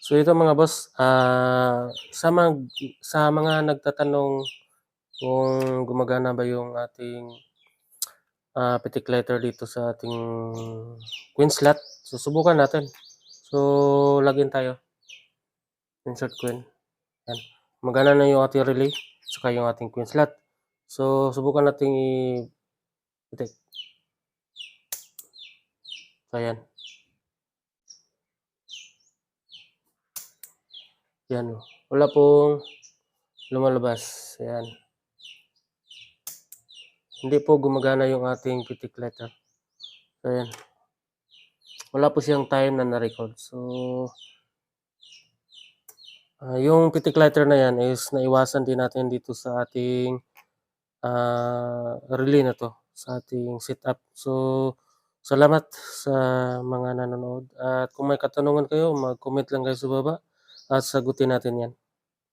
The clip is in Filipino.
So ito mga boss, sa mga nagtatanong kung gumagana ba yung ating, pitik lighter dito sa ating queen slot, so subukan natin. So login tayo, insert queen, yan. Gumagana na yung ating relay, saka yung ating queen slot. So subukan nating i-pitik. So ayan. Yan, wala pong lumalabas, ayan. Hindi po gumagana yung ating pitik lighter. So ayan. Wala po siyang time na na-record. So yung pitik lighter na yan is naiwasan din natin dito sa ating relay na 'to, sa ating setup. So salamat sa mga nanonood at kung may katanungan kayo mag-comment lang kayo sa baba at sagutin natin yan.